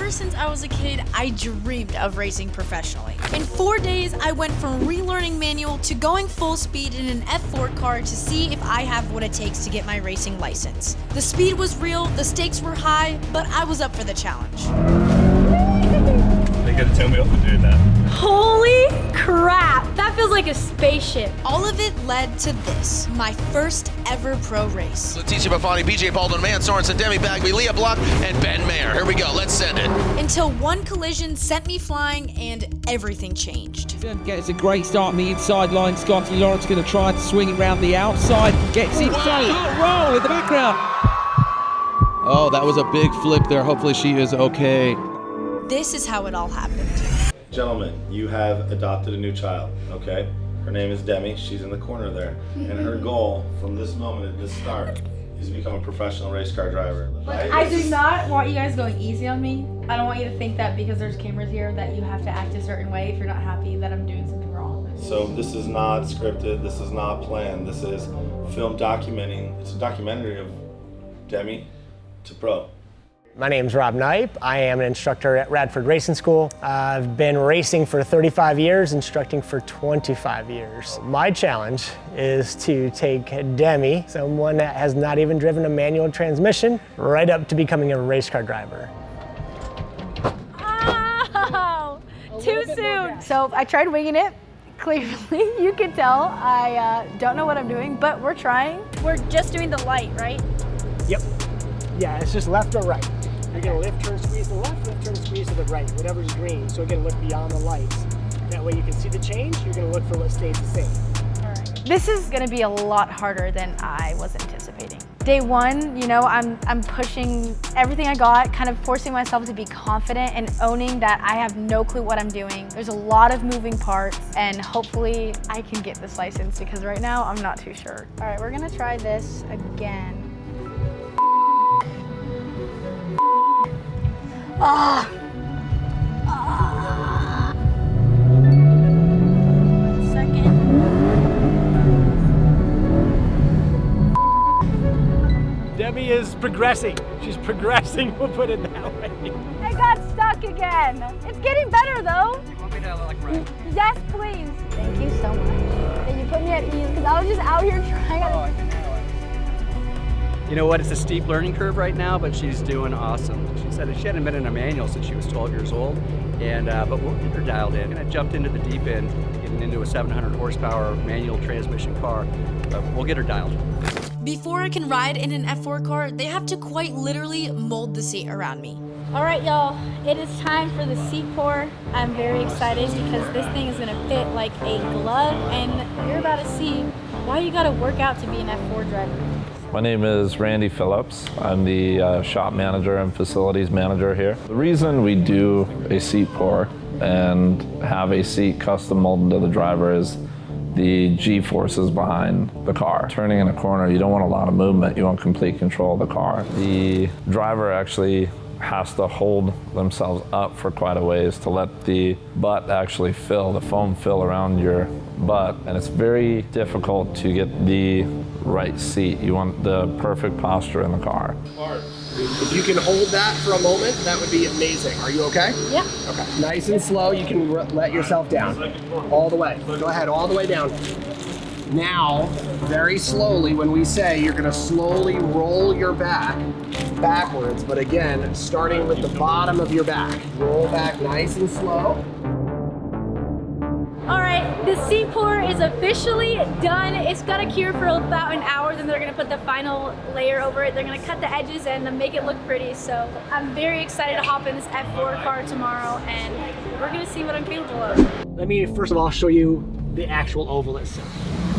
Ever since I was a kid, I dreamed of racing professionally. In 4 days, I went from relearning manual to going full speed in an F4 car to see if I have what it takes to get my racing license. The speed was real, the stakes were high, but I was up for the challenge. They gotta tell me off for doing that. Holy crap, that feels like a spaceship. All of it led to this, my first ever pro race. Leticia Buffoni, BJ Baldwin, Man Sorensen, Demi Bagby, Leah Block, and Ben Mayer. Here we go, let's send it. Until one collision sent me flying and everything changed. Gets a great start on the inside line. Scotty Lawrence going to try to swing it around the outside. Gets it. Roll in the background. Oh, that was a big flip there. Hopefully she is okay. This is how it all happened. Gentlemen, you have adopted a new child, okay? Her name is Demi. She's in the corner there. And her goal from this moment at this start is to become a professional race car driver. I do not want you guys going easy on me. I don't want you to think that because there's cameras here that you have to act a certain way if you're not happy that I'm doing something wrong. So this is not scripted. This is not planned. This is film documenting. It's a documentary of Demi to pro. My name's Rob Knipe. I am an instructor at Radford Racing School. I've been racing for 35 years, instructing for 25 years. My challenge is to take Demi, someone that has not even driven a manual transmission, right up to becoming a race car driver. Oh, too soon. So I tried winging it. Clearly, you can tell I don't know what I'm doing, but we're trying. We're just doing the light, right? Yep. Yeah, it's just left or right. You're gonna lift, turn, squeeze to the left, lift, turn, squeeze to the right, whatever's green. So you're gonna look beyond the lights. That way you can see the change, you're gonna look for what stays the same. All right. This is gonna be a lot harder than I was anticipating. Day one, you know, I'm pushing everything I got, kind of forcing myself to be confident and owning that I have no clue what I'm doing. There's a lot of moving parts, and hopefully I can get this license because right now I'm not too sure. All right, we're gonna try this again. Second. Demi is progressing. She's progressing, we'll put it that way. I got stuck again. It's getting better though. You want me to run? Yes, please. Thank you so much. And you put me at ease because I was just out here trying to. You know what, it's a steep learning curve right now, but she's doing awesome. She said she hadn't been in a manual since she was 12 years old, and but we'll get her dialed in. And I jumped into the deep end, getting into a 700 horsepower manual transmission car, but we'll get her dialed. Before I can ride in an F4 car, they have to quite literally mold the seat around me. All right, y'all, it is time for the seat pour. I'm very excited because this thing is gonna fit like a glove, and you're about to see why you gotta work out to be an F4 driver. My name is Randy Phillips. I'm the shop manager and facilities manager here. The reason we do a seat pour and have a seat custom molded to the driver is the G-forces behind the car. Turning in a corner, you don't want a lot of movement, you want complete control of the car. The driver actually has to hold themselves up for quite a ways to let the butt actually fill, the foam fill around your butt. And it's very difficult to get the right seat. You want the perfect posture in the car. If you can hold that for a moment, that would be amazing. Are you okay? Yeah. Okay. Nice and slow, you can let yourself down. All the way. Go ahead, all the way down. Now, very slowly, when we say, you're gonna slowly roll your back backwards, but again, starting with the bottom of your back. Roll back nice and slow. All right, the seat pour is officially done. It's got to cure for about an hour, then they're gonna put the final layer over it. They're gonna cut the edges and make it look pretty. So I'm very excited to hop in this F4 car tomorrow, and we're gonna see what I'm capable of. Let me first of all show you the actual oval itself.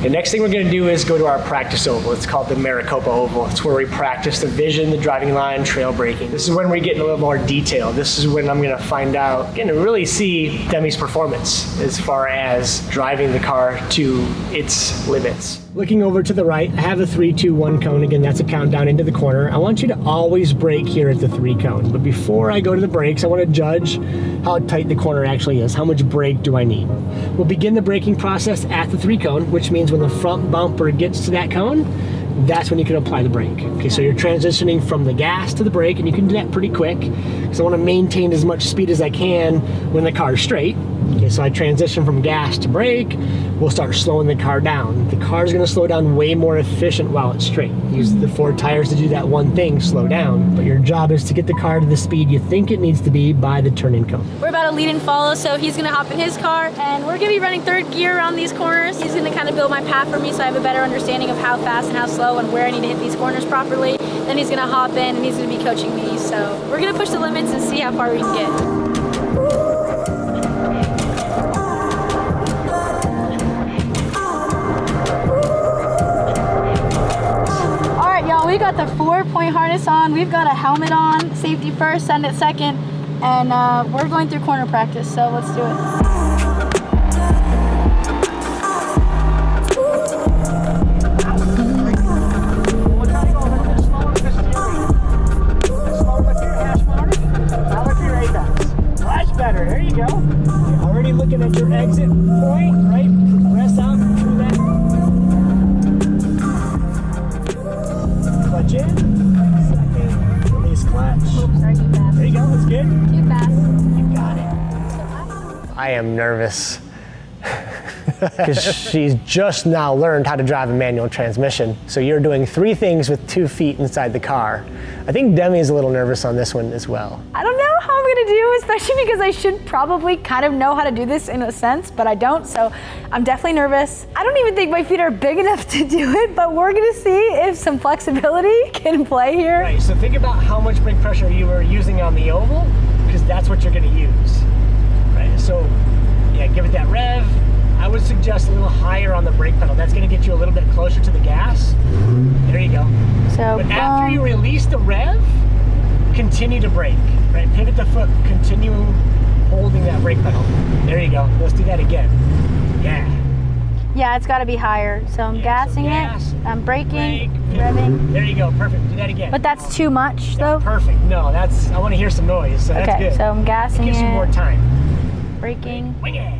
The next thing we're going to do is go to our practice oval. It's called the Maricopa Oval. It's where we practice the vision, the driving line, trail braking. This is when we get in a little more detail. This is when I'm going to find out, going to really see Demi's performance as far as driving the car to its limits. Looking over to the right, I have a 3, 2, 1 cone. Again, that's a countdown into the corner. I want you to always brake here at the 3 cone. But before I go to the brakes, I want to judge how tight the corner actually is. How much brake do I need? We'll begin the braking process at the 3 cone, which means when the front bumper gets to that cone, that's when you can apply the brake. Okay, so you're transitioning from the gas to the brake, and you can do that pretty quick because I want to maintain as much speed as I can when the car's straight. Okay, so I transition from gas to brake. We'll start slowing the car down. The car's going to slow down way more efficient while it's straight. Use the 4 tires to do that one thing, slow down. But your job is to get the car to the speed you think it needs to be by the turn-in cone. We're about to lead and follow, so he's gonna hop in his car, and we're gonna be running 3rd gear around these corners. He's gonna kind of build my path for me so I have a better understanding of how fast and how slow and where I need to hit these corners properly. Then he's gonna hop in and he's gonna be coaching me. So we're gonna push the limits and see how far we can get. We got the 4-point harness on, we've got a helmet on, safety first, send it second, and we're going through corner practice, so let's do it. Much better, there you go. You're already looking at your exit point, right? Press out through that. Clutch in, second, release clutch. Oops, sorry, too fast. There you go, that's good. Too fast. You got it. I am nervous because she's just now learned how to drive a manual transmission. So you're doing 3 things with 2 feet inside the car. I think Demi's a little nervous on this one as well. I don't know how I'm gonna do, especially because I should probably kind of know how to do this in a sense, but I don't, so I'm definitely nervous. I don't even think my feet are big enough to do it, but we're gonna see if some flexibility can play here. Right, so think about how much brake pressure you were using on the oval, because that's what you're gonna use. Right, so yeah, give it that rev. I would suggest a little higher on the brake pedal. That's gonna get you a little bit closer to the gas. There you go. So, but after you release the rev, continue to brake, right? Pivot the foot, continue holding that brake pedal. There you go. Let's do that again. Yeah. Yeah, it's gotta be higher. So I'm gassing it, I'm braking, revving. There you go, perfect. Do that again. But that's too much though? Perfect. No, I wanna hear some noise, so that's good. Okay, so I'm gassing it. Gives you more time. Braking. Wing it.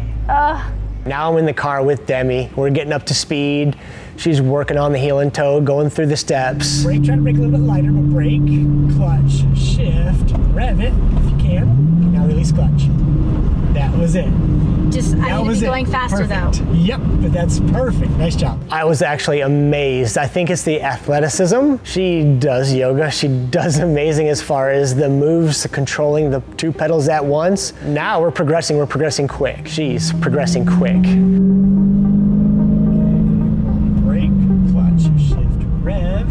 Now I'm in the car with Demi. We're getting up to speed. She's working on the heel and toe, going through the steps. Brake, try to brake a little bit lighter, but brake, clutch, shift, rev it if you can. Now release clutch. That was it. Just, I need to be going faster though. Yep, but that's perfect. Nice job. I was actually amazed. I think it's the athleticism. She does yoga. She does amazing as far as the moves, controlling the 2 pedals at once. Now we're progressing quick. She's progressing quick. Brake, clutch, shift, rev.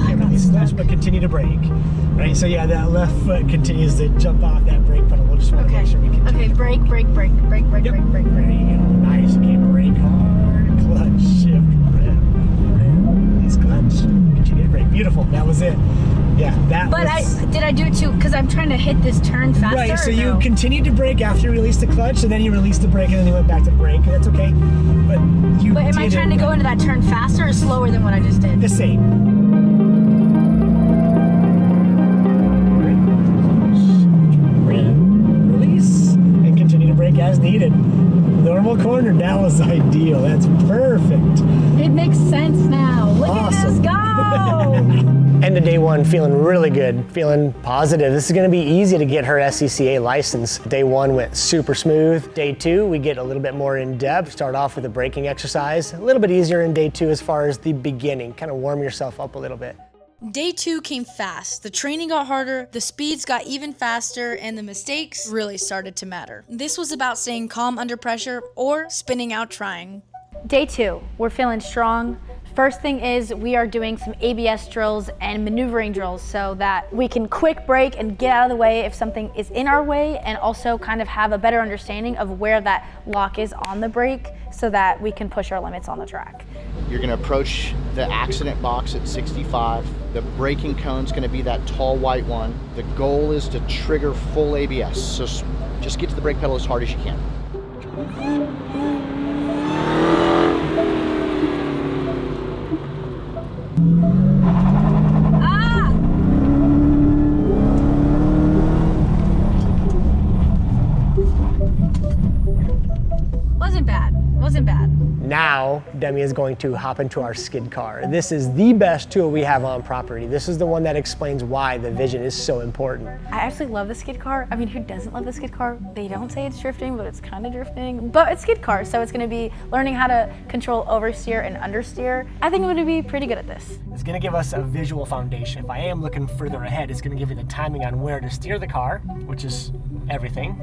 Okay, release clutch, but continue to brake. Right, so yeah, that left foot continues to jump off that brake pedal. We'll just want to make sure we continue. Okay, brake, brake, brake, brake, brake, Yep. brake, brake, There brake. you go. Nice. Okay, brake hard, clutch, shift, rev, release clutch, continue to brake. Beautiful. That was it. Yeah, that But was... did I do it too? Because I'm trying to hit this turn faster. Right, so or you no? continued to brake after you released the clutch, and then you released the brake, and then you went back to the brake. That's okay. But you But am I did trying it to go into that turn faster or slower than what I just did? the same. Release, and continue to brake as needed. Normal corner, that was ideal. That's perfect. It makes sense now. Look Awesome. at us go! End of day 1, feeling really good, feeling positive. This is gonna be easy to get her SCCA license. Day 1 went super smooth. Day 2, we get a little bit more in depth. Start off with a braking exercise. A little bit easier in day 2 as far as the beginning. Kind of warm yourself up a little bit. Day 2 came fast. The training got harder, the speeds got even faster, and the mistakes really started to matter. This was about staying calm under pressure or spinning out trying. Day 2, we're feeling strong. First thing is we are doing some ABS drills and maneuvering drills so that we can quick brake and get out of the way if something is in our way, and also kind of have a better understanding of where that lock is on the brake so that we can push our limits on the track. You're going to approach the accident box at 65. The braking cone's going to be that tall white one. The goal is to trigger full ABS, so just get to the brake pedal as hard as you can. Wasn't bad. Now now Demi is going to hop into our skid car. This is the best tool we have on property. This is the one that explains why the vision is so important. I absolutely love the skid car. I mean, who doesn't love the skid car? They don't say it's drifting, but it's kind of drifting. But it's skid car, so it's going to be learning how to control oversteer and understeer. I think I'm going to be pretty good at this. It's going to give us a visual foundation. If I am looking further ahead, it's going to give you the timing on where to steer the car, which is everything,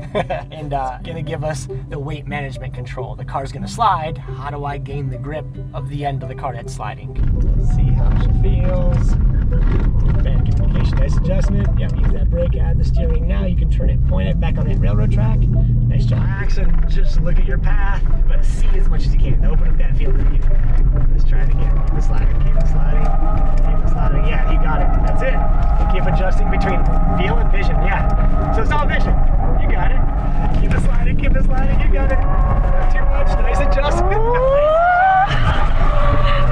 and going to give us the weight management control. The car's going to slide. How do I gain the grip of the end of the car that's sliding? Let's see how she feels. Bad communication, nice adjustment. Yep, use that brake, add the steering. Now you can turn it, point it back on that railroad track. Nice job. Relax and just look at your path, but see as much as you can. Open up that field of view. Let's try it again. Keep it sliding, keep it sliding, keep it sliding. Yeah, you got it. That's it. And keep adjusting between feel and vision. Yeah. So it's all vision. You got it. Keep it sliding, keep it sliding. You got it. Not too much. Nice adjustment.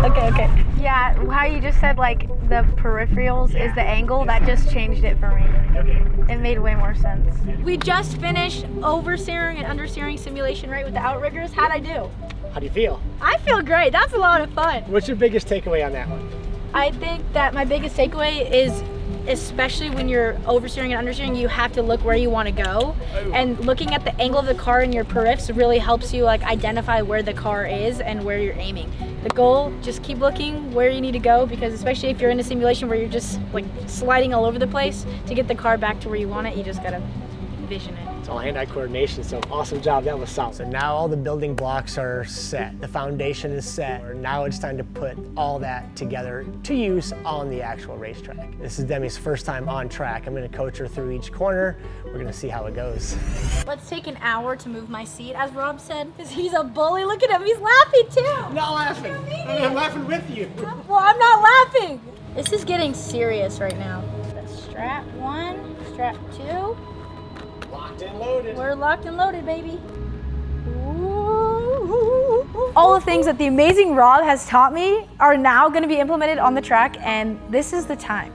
Okay. Yeah, how you just said like the peripherals is the angle, that just changed it for me. Okay. It made way more sense. We just finished oversteering and understeering simulation, right, with the outriggers. How'd I do? How do you feel? I feel great. That's a lot of fun. What's your biggest takeaway on that one? I think that my biggest takeaway is, especially when you're oversteering and understeering, you have to look where you want to go. And looking at the angle of the car and your periffs really helps you like identify where the car is and where you're aiming. The goal, just keep looking where you need to go, because especially if you're in a simulation where you're just like sliding all over the place, to get the car back to where you want it, you just gotta vision it. It's all hand-eye coordination, so awesome job, that was solid. So now all the building blocks are set. The foundation is set. Now it's time to put all that together to use on the actual racetrack. This is Demi's first time on track. I'm gonna coach her through each corner. We're gonna see how it goes. Let's take an hour to move my seat, as Rob said, because he's a bully. Look at him, he's laughing too. I'm not laughing. I'm laughing with you. Well, I'm not laughing. This is getting serious right now. The strap 1, strap 2. Locked and loaded. We're locked and loaded, baby. All the things that the amazing Rob has taught me are now going to be implemented on the track, and this is the time.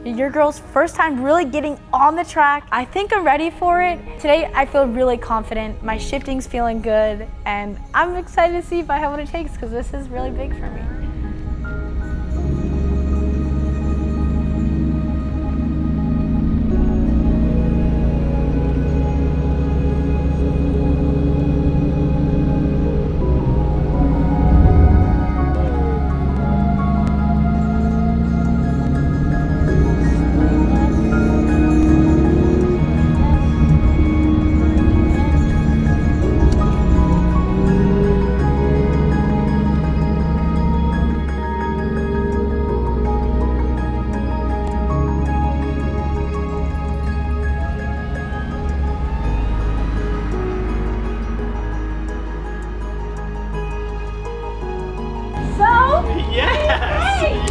Your girl's first time really getting on the track. I think I'm ready for it. Today I feel really confident. My shifting's feeling good, and I'm excited to see if I have what it takes, because this is really big for me.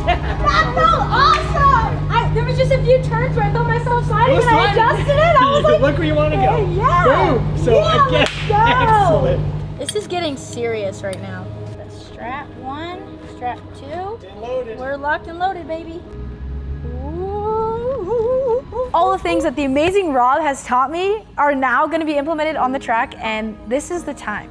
That felt awesome! There was just a few turns where I felt myself sliding and I adjusted it. I was like, look where you want to go. Yeah. Boom. So again, excellent. This is getting serious right now. The strap 1, strap 2. Loaded. We're locked and loaded, baby. All the things that the amazing Rob has taught me are now going to be implemented on the track, and this is the time.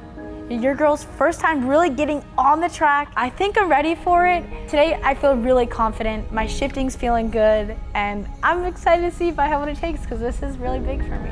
Your girl's first time really getting on the track. I think I'm ready for it. Today I feel really confident. My shifting's feeling good, and I'm excited to see if I have what it takes, because this is really big for me.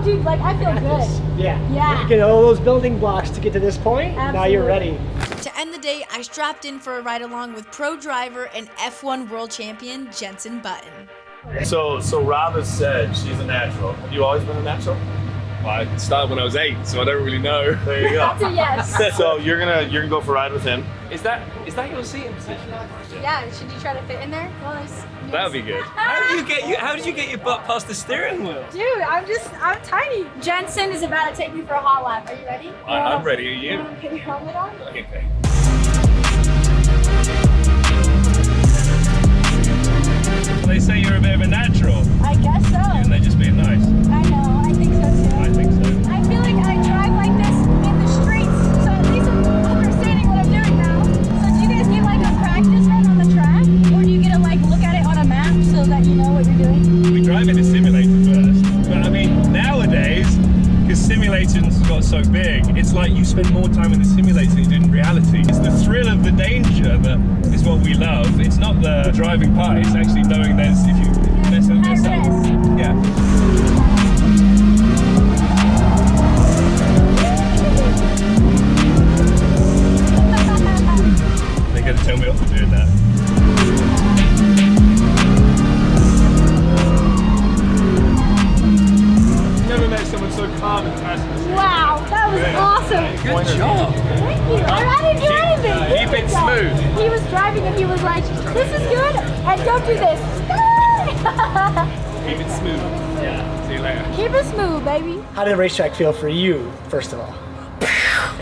Dude, like, I feel good. Yeah. You get all those building blocks to get to this point. Absolutely. Now you're ready. To end the day, I strapped in for a ride along with pro driver and F1 world champion Jenson Button. So Rob has said she's a natural. Have you always been a natural? Well, I started when I was 8, so I don't really know. There you go. That's a yes. So you're gonna go for a ride with him. Is that your seating position? Yeah, should you try to fit in there? Well, there's That would be good. How did you get your butt past the steering wheel? Dude, I'm tiny. Jenson is about to take me for a hot lap. Are you ready? I'm ready. Are you? You want to put your helmet on? Okay. They say you're a bit of a natural. I guess so. And they're just being nice. I know. I think so too. I think so. I feel like I drive like this in the streets, so at least I'm understanding what I'm doing now. So do you guys get like a practice run on the track, or do you get to like look at it on a map so that you know what you're doing? We drive in a simulator first. But I mean, nowadays, because simulations got so big, it's like you spend more time in the simulator than you do in reality. It's the thrill of the danger that is what we love. It's not the driving part, it's actually knowing there's, if you mess up yourself. Yeah. They're going to tell me off for doing that. Never met someone so calm and passionate. Wow, that was awesome. Good job. Thank you. I didn't do anything. Keep it smooth. He was driving and he was like, this is good, and don't do this. Keep it smooth. Yeah. See you later. Keep it smooth, baby. How did the racetrack feel for you, first of all?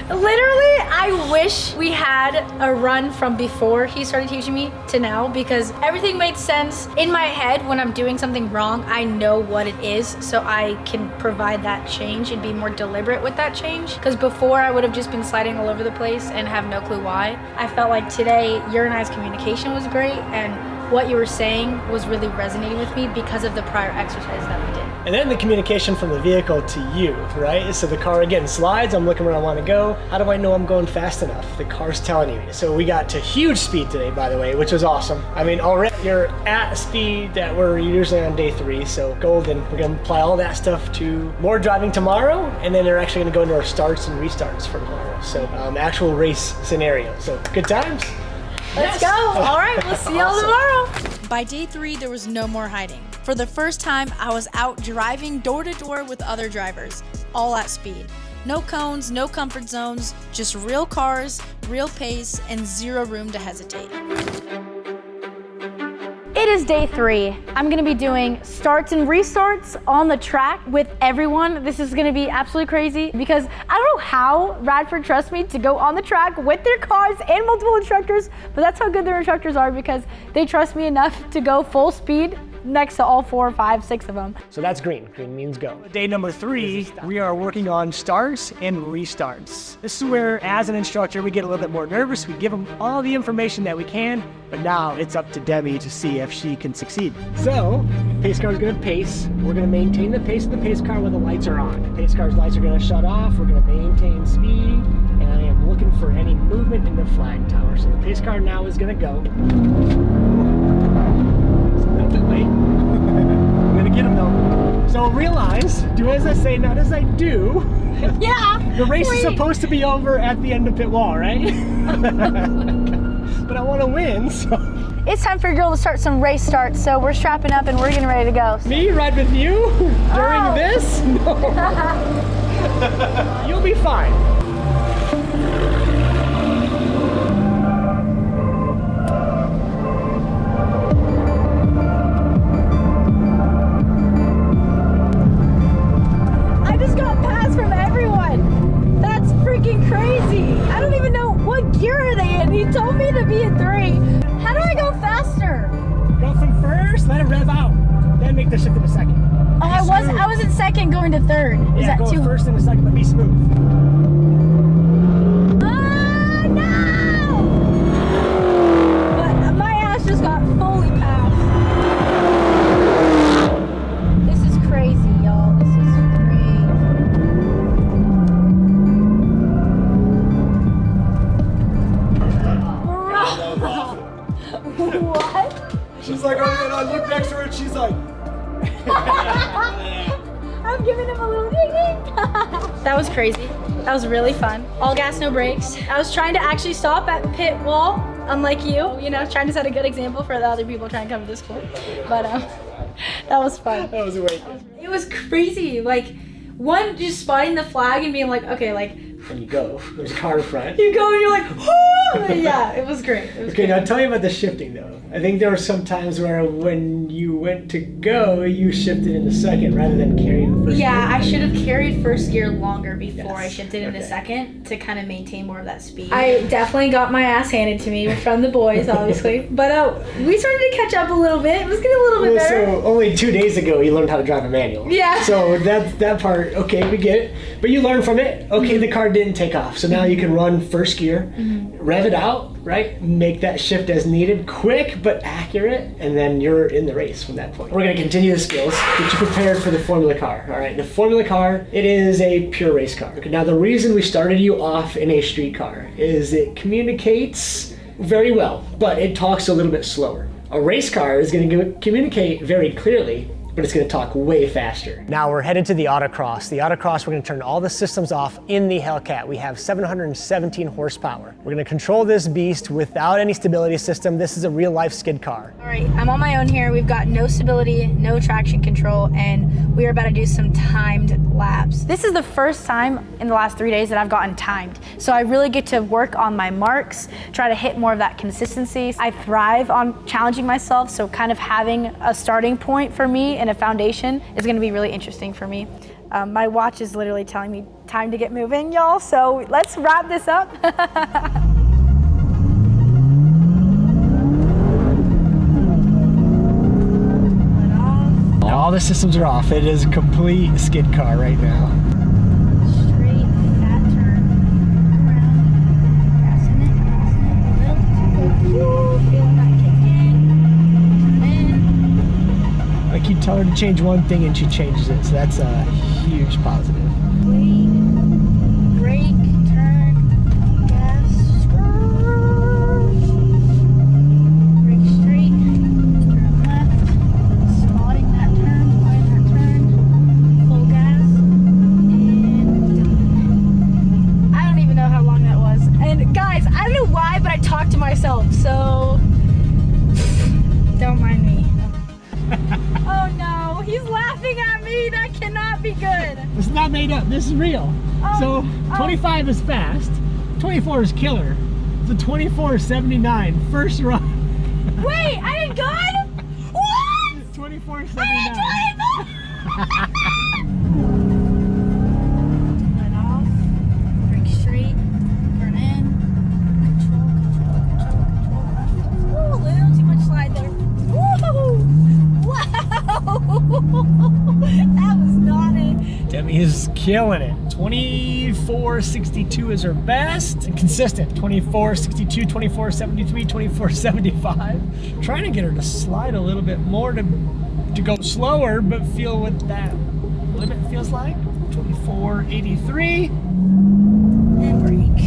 Literally, I wish we had a run from before he started teaching me to now, because everything made sense in my head. When I'm doing something wrong, I know what it is, so I can provide that change and be more deliberate with that change. Because before, I would have just been sliding all over the place and have no clue why. I felt like today, your and I's communication was great, and what you were saying was really resonating with me because of the prior exercises that we did. And then the communication from the vehicle to you, right? So the car again slides, I'm looking where I want to go. How do I know I'm going fast enough? The car's telling you. So we got to huge speed today, by the way, which was awesome. I mean, already you're at speed that we're usually on day 3, so golden. We're gonna apply all that stuff to more driving tomorrow, and then they're actually gonna go into our starts and restarts for tomorrow. So actual race scenario. So good times. Let's go. All right, we'll see y'all tomorrow. By day 3, there was no more hiding. For the first time, I was out driving door to door with other drivers, all at speed. No cones, no comfort zones, just real cars, real pace, and zero room to hesitate. It is day 3. I'm gonna be doing starts and restarts on the track with everyone. This is gonna be absolutely crazy because I don't know how Radford trusts me to go on the track with their cars and multiple instructors, but that's how good their instructors are, because they trust me enough to go full speed next to all 4, 5, 6 of them. So that's green. Green means go. Day number 3, we are working on starts and restarts. This is where, as an instructor, we get a little bit more nervous. We give them all the information that we can, but now it's up to Demi to see if she can succeed. So, pace car is going to pace. We're going to maintain the pace of the pace car when the lights are on. The pace car's lights are going to shut off. We're going to maintain speed, and I am looking for any movement in the flag tower. So the pace car now is going to go. Late. I'm gonna get him though. So realize, do as I say, not as I do. Yeah. The race is supposed to be over at the end of pit wall, right? But I want to win, so. It's time for a girl to start some race starts, so we're strapping up and we're getting ready to go. Me ride with you during this? No. You'll be fine. From everyone. That's freaking crazy. I don't even know what gear are they in. He told me to be in 3. How do I go faster? Go from first, let it rev out, then make the shift into second. Oh, I was in second going to 3rd. Is yeah, that go too? First and a second, but be smooth. No! But my ass just got fully passed. This is crazy, y'all. This is what? She's like, oh, and I look next to her and she's like. I'm giving him a little ding ding. That was crazy. That was really fun. All gas, no brakes. I was trying to actually stop at pit wall, unlike you know, trying to set a good example for the other people trying to come to this school. But that was fun. That was great. It was crazy. Like, one, just spotting the flag and being like, okay, like, and you go. There's a car in front. You go and you're like, whoo! Yeah, it was great. It was Okay, great. now tell me about the shifting though. I think there were some times where when you went to go, you shifted into second rather than carrying the first Yeah, gear. I should have carried first gear longer before I Yes. shifted into Okay. second to kind of maintain more of that speed. I definitely got my ass handed to me from the boys, obviously. But we started to catch up a little bit. It was getting a little bit better. So only 2 days ago you learned how to drive a manual. Yeah. So that part, okay, we get it. But you learned from it. Okay, the car didn't take off. So now you can run first gear, rev it out, right? Make that shift as needed, quick but accurate, and then you're in the race from that point. We're gonna continue the skills, get you prepared for the Formula car. All right, the Formula car, it is a pure race car. Okay, now the reason we started you off in a street car is it communicates very well, but it talks a little bit slower. A race car is gonna communicate very clearly, but it's gonna talk way faster. Now we're headed to the autocross. The autocross, we're gonna turn all the systems off in the Hellcat. We have 717 horsepower. We're gonna control this beast without any stability system. This is a real life skid car. All right, I'm on my own here. We've got no stability, no traction control, and we are about to do some timed laps. This is the first time in the last 3 days that I've gotten timed. So I really get to work on my marks, try to hit more of that consistency. I thrive on challenging myself, so kind of having a starting point for me and a foundation is gonna be really interesting for me. My watch is literally telling me time to get moving, y'all, so let's wrap this up. All the systems are off. It is a complete skid car right now. Straight, fat turn, around, gassing it, a little, feeling that kick in, I keep telling her to change one thing and she changes it, so that's a huge positive. brake, turn, gas, brake straight, turn left, spotting that turn, spotting that turn, full gas, and done. I don't even know how long that was. And guys, I don't know why, but I talk to myself, so don't mind me. Oh no, he's laughing at me. That cannot be good. This is not made up. This is real. So 25 is fast. 24 is killer. It's a 24.79 first run. Wait, I did good? What? 24.79. Let off. Brake straight. Turn in. Control. Ooh, a little too much slide there. Woo! Wow! That was not it. Demi is killing it. 24.62 is her best and consistent. 24.62, 24.73, 24.75. Trying to get her to slide a little bit more to go slower, but feel what that limit feels like. 24.83. And brake.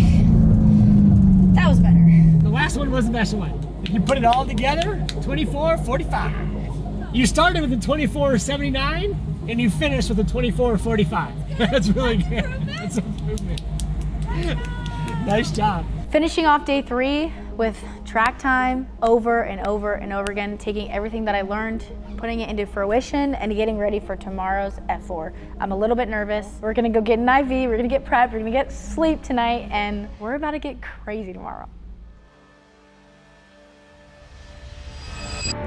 That was better. The last one was the best one. If you put it all together, 24.45. You started with a 24.79 and you finished with a 24.45. That's really good. That's improvement. Nice job. Finishing off day 3 with track time over and over and over again, taking everything that I learned, putting it into fruition, and getting ready for tomorrow's F4. I'm a little bit nervous. We're gonna go get an IV, we're gonna get prepped, we're gonna get sleep tonight, and we're about to get crazy tomorrow.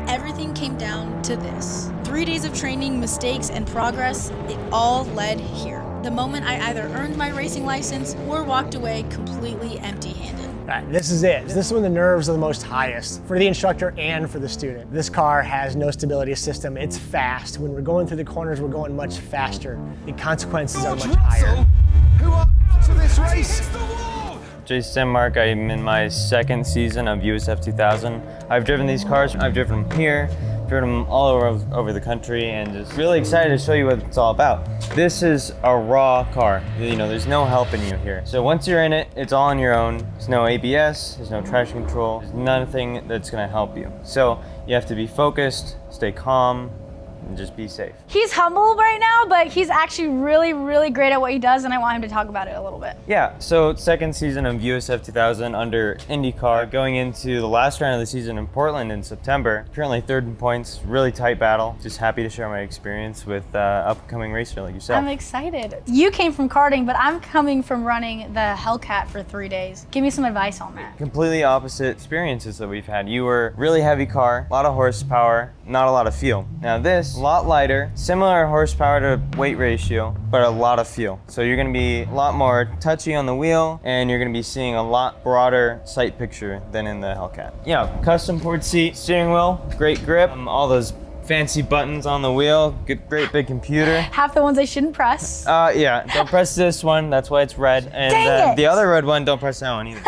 Everything came down to this. 3 days of training, mistakes, and progress, it all led here. The moment I either earned my racing license or walked away completely empty-handed. All right, this is it. This is when the nerves are the most highest for the instructor and for the student. This car has no stability system. It's fast. When we're going through the corners, we're going much faster. The consequences are much higher. Who are to this race? Jace Denmark, I'm in my second season of USF 2000. I've driven these cars, I've driven them here, driven them all over the country, and just really excited to show you what it's all about. This is a raw car. You know, there's no helping you here. So once you're in it, it's all on your own. There's no ABS, there's no traction control, there's nothing that's gonna help you. So you have to be focused, stay calm, and just be safe. He's humble right now, but he's actually really, really great at what he does, and I want him to talk about it a little bit. Yeah, so second season of USF 2000 under IndyCar, going into the last round of the season in Portland in September. Currently third in points, really tight battle. Just happy to share my experience with upcoming racer like yourself. I'm excited. You came from karting, but I'm coming from running the Hellcat for 3 days. Give me some advice on that. Completely opposite experiences that we've had. You were really heavy car, a lot of horsepower, not a lot of feel. Now this, a lot lighter, similar horsepower to weight ratio, but a lot of feel. So you're gonna be a lot more touchy on the wheel, and you're gonna be seeing a lot broader sight picture than in the Hellcat. Yeah, custom poured seat, steering wheel, great grip, all those fancy buttons on the wheel, great big computer. Half the ones I shouldn't press. Yeah, don't press this one, that's why it's red. And Dang it. The other red one, don't press that one either.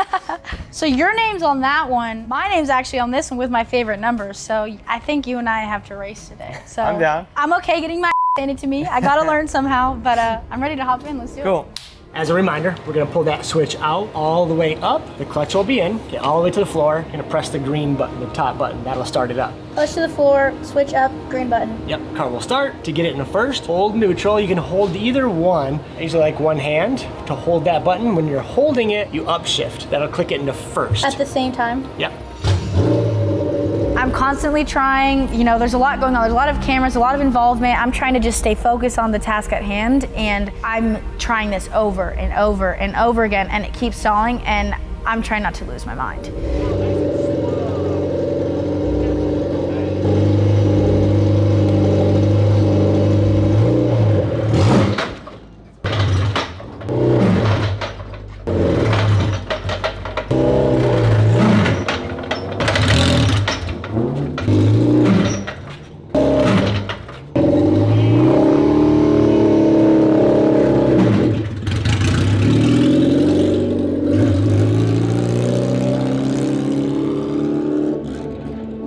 So your name's on that one. My name's actually on this one with my favorite numbers. So I think you and I have to race today. So I'm down. I'm okay getting my handed to me. I gotta learn somehow, but I'm ready to hop in. Let's do it. Cool. As a reminder, we're gonna pull that switch out all the way up. The clutch will be in, get all the way to the floor, gonna press the green button, the top button. That'll start it up. Clutch to the floor, switch up, green button. Yep, car will start. To get it in the first, hold neutral. You can hold either one. I usually like one hand to hold that button. When you're holding it, you upshift. That'll click it into first. At the same time? Yep. I'm constantly trying, you know, there's a lot going on. There's a lot of cameras, a lot of involvement. I'm trying to just stay focused on the task at hand, and I'm trying this over and over and over again, and it keeps stalling, and I'm trying not to lose my mind.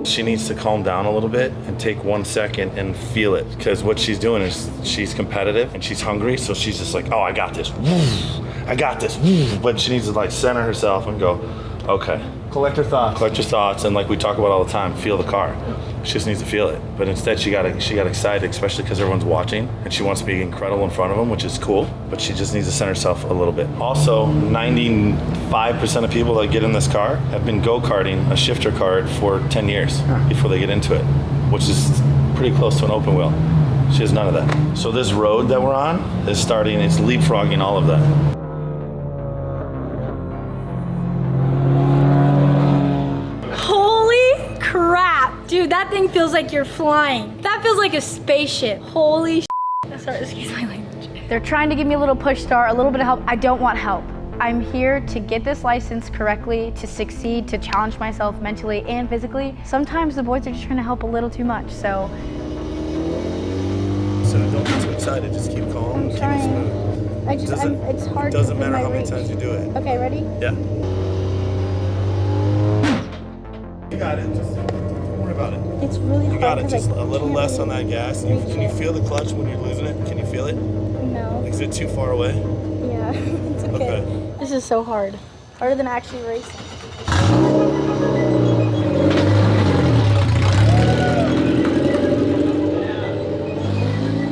She needs to calm down a little bit and take 1 second and feel it, because what she's doing is she's competitive and she's hungry, so she's just like, oh, I got this, I got this, but she needs to like center herself and go, okay. Collect her thoughts. Collect your thoughts, and like we talk about all the time, feel the car. She just needs to feel it. But instead she got excited, especially because everyone's watching, and she wants to be incredible in front of them, which is cool, but she just needs to center herself a little bit. Also, 95% of people that get in this car have been go-karting a shifter kart for 10 years before they get into it, which is pretty close to an open wheel. She has none of that. So this road that we're on is starting, it's leapfrogging all of that. Dude, that thing feels like you're flying. That feels like a spaceship. Holy shit. Sorry, excuse my language. They're trying to give me a little push start, a little bit of help. I don't want help. I'm here to get this license correctly, to succeed, to challenge myself mentally and physically. Sometimes the boys are just trying to help a little too much, so. So don't get too excited, just keep calm, keep it smooth. It's hard. It doesn't matter how many times you do it. Okay, ready? Yeah. You got it, just don't worry about it. It's really hard. You got it, just a little less on that gas. Can you feel the clutch when you're losing it? Can you feel it? No. Is it too far away? Yeah, it's okay. This is so hard. Harder than actually racing.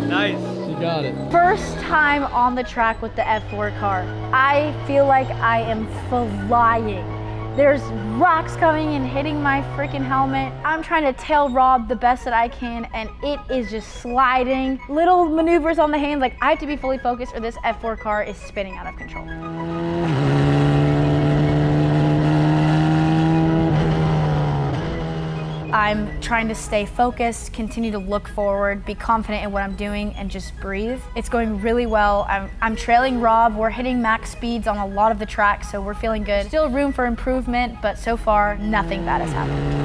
Nice. You got it. First time on the track with the F4 car. I feel like I am flying. There's rocks coming and hitting my freaking helmet. I'm trying to tail Rob the best that I can, and it is just sliding. Little maneuvers on the hands, like I have to be fully focused or this F4 car is spinning out of control. I'm trying to stay focused, continue to look forward, be confident in what I'm doing, and just breathe. It's going really well. I'm trailing Rob. We're hitting max speeds on a lot of the tracks, so we're feeling good. Still room for improvement, but so far, nothing bad has happened.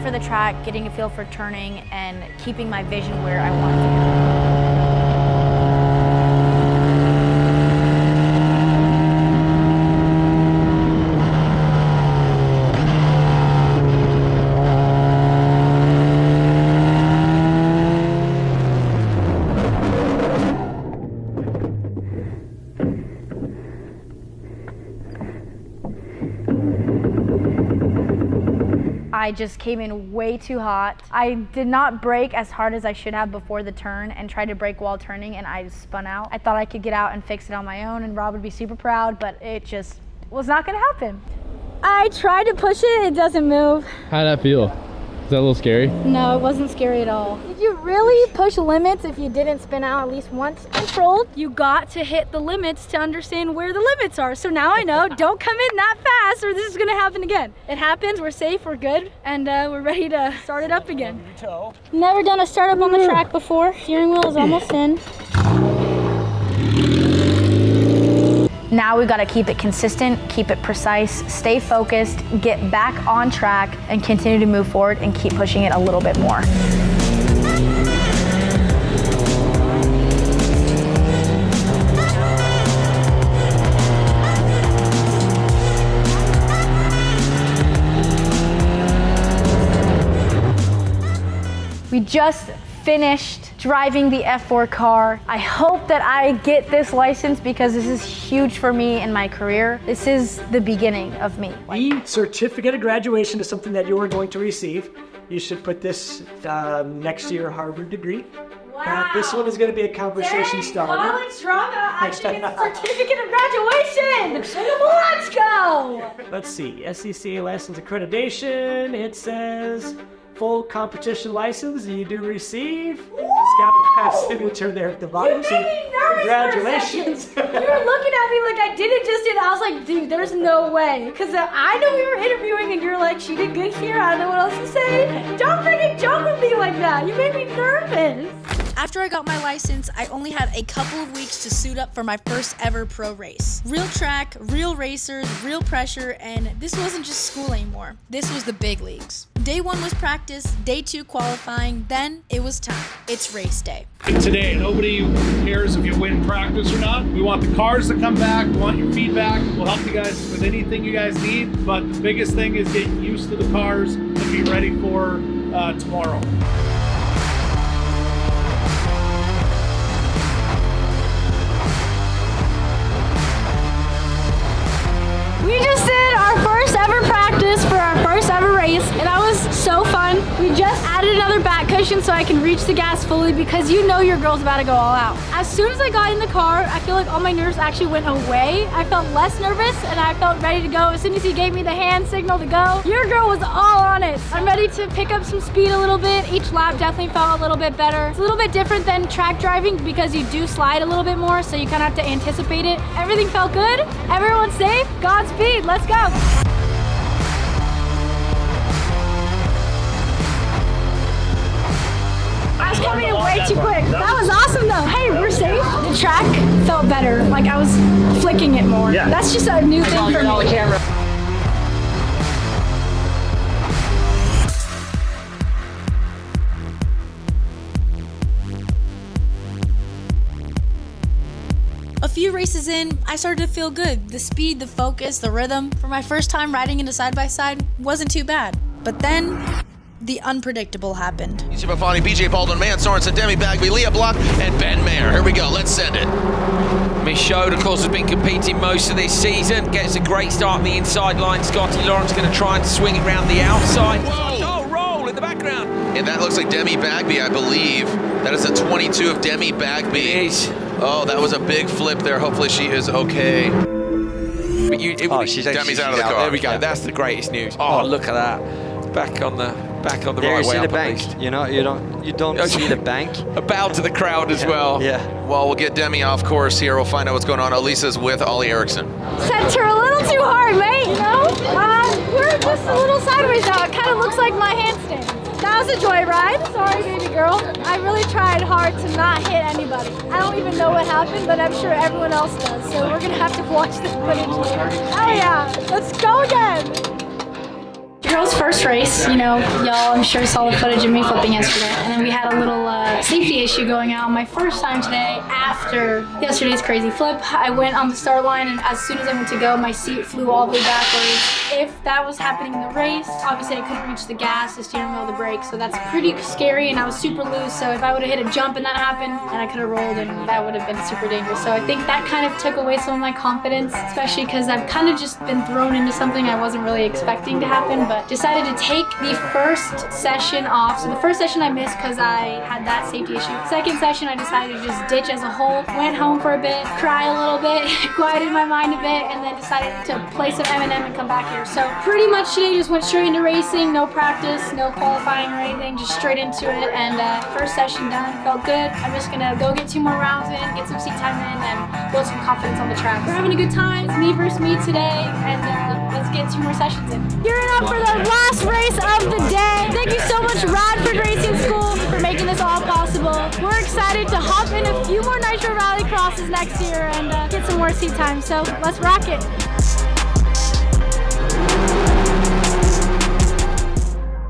For the track, getting a feel for turning, and keeping my vision where I want it to go. I just came in way too hot. I did not brake as hard as I should have before the turn and tried to brake while turning, and I just spun out. I thought I could get out and fix it on my own and Rob would be super proud, but it just was not gonna happen. I tried to push it, it doesn't move. How'd that feel? Is that a little scary? No, it wasn't scary at all. Did you really push limits if you didn't spin out at least once? Controlled, you got to hit the limits to understand where the limits are. So now I know, don't come in that fast or this is gonna happen again. It happens, we're safe, we're good, and we're ready to start it up again. Never done a startup on the track before. Steering wheel is almost in. Now we've got to keep it consistent, keep it precise, stay focused, get back on track, and continue to move forward and keep pushing it a little bit more. We just finished driving the F4 car. I hope that I get this license because this is huge for me in my career. This is the beginning of me. The certificate of graduation is something that you are going to receive. You should put this next to your Harvard degree. Wow. This one is going to be a conversation starter. College drama actually gets a certificate of graduation. Let's go. Let's see, SCCA license accreditation. It says full competition license. You do receive. It's got a signature there at the bottom. So congratulations. You were looking at me like I didn't just did. I was like, dude, there's no way. Because I know we were interviewing and you're like, she did good here. I don't know what else to say. Don't freaking joke with me like that. You made me nervous. After I got my license, I only had a couple of weeks to suit up for my first ever pro race. Real track, real racers, real pressure, and this wasn't just school anymore. This was the big leagues. Day 1 was practice, day 2 qualifying, then it was time. It's race day. Today, nobody cares if you win practice or not. We want the cars to come back. We want your feedback. We'll help you guys with anything you guys need. But the biggest thing is getting used to the cars and be ready for tomorrow. We just did our first ever practice for our first ever race, and that was so fun. We just added another back cushion so I can reach the gas fully because you know your girl's about to go all out. As soon as I got in the car, I feel like all my nerves actually went away. I felt less nervous and I felt ready to go. As soon as he gave me the hand signal to go, your girl was all on it. I'm ready to pick up some speed a little bit. Each lap definitely felt a little bit better. It's a little bit different than track driving because you do slide a little bit more, so you kind of have to anticipate it. Everything felt good. Everyone's safe. Godspeed. Let's go. I was coming in way too quick. That was awesome though. Hey, we're safe. The track felt better. Like I was flicking it more. Yeah. That's just a new thing for me. A few races in, I started to feel good. The speed, the focus, the rhythm. For my first time riding in a side-by-side, wasn't too bad. But then, the unpredictable happened. Easy Buffoni, BJ Baldwin, Man Sorensen, Demi Bagby, Leah Block, and Ben Mayer. Here we go, let's send it. Michaud, of course, has been competing most of this season. Gets a great start on the inside line. Scotty Lawrence going to try and swing it around the outside. Whoa! Oh, roll in the background. And that looks like Demi Bagby, I believe. That is a 22 of Demi Bagby. It is. Oh, that was a big flip there. Hopefully she is okay. She's Demi's out of the car. There we go. Yeah. That's the greatest news. Oh, look at that. Back on the there right you way see up the at bank. least. You don't see the bank. A bow to the crowd as well. Yeah. Well, we'll get Demi off course here. We'll find out what's going on. Elisa's with Ollie Erickson. Sent her a little too hard, mate, you know? We're just a little sideways now. It kind of looks like my handstand. That was a joyride. Sorry, baby girl. I really tried hard to not hit anybody. I don't even know what happened, but I'm sure everyone else does. So we're gonna have to watch this footage later. Oh yeah, let's go again. Girls' first race, you know, y'all I'm sure saw the footage of me flipping yesterday. And then we had a little safety issue going on my first time today after yesterday's crazy flip. I went on the start line and as soon as I went to go, my seat flew all the way backwards. if that was happening in the race, obviously I couldn't reach the gas, the steering wheel, the brakes, so that's pretty scary, and I was super loose, so if I would have hit a jump and that happened, then I could have rolled, and that would have been super dangerous. So I think that kind of took away some of my confidence, especially because I've kind of just been thrown into something I wasn't really expecting to happen, but decided to take the first session off. So the first session I missed because I had that safety issue. Second session I decided to just ditch as a whole, went home for a bit, cry a little bit, quieted my mind a bit, and then decided to play some M&M and come back here. So pretty much today just went straight into racing, no practice, no qualifying or anything, just straight into it, and first session done, felt good. I'm just gonna go get 2 more rounds in, get some seat time in, and build some confidence on the track. We're having a good time. It's me versus me today, and let's get 2 more sessions in. Gearing up for the last race of the day. Thank you so much, Radford Racing School, for making this all possible. We're excited to hop in a few more Nitro Rally crosses next year and get some more seat time, so let's rock it.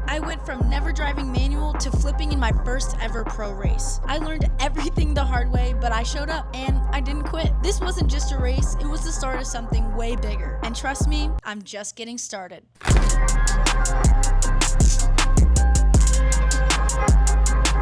I went from never driving manual to flipping in my first ever pro race. I learned everything the hard way, but I showed up and I didn't quit. This wasn't just a race, it was the start of something way bigger. And trust me, I'm just getting started.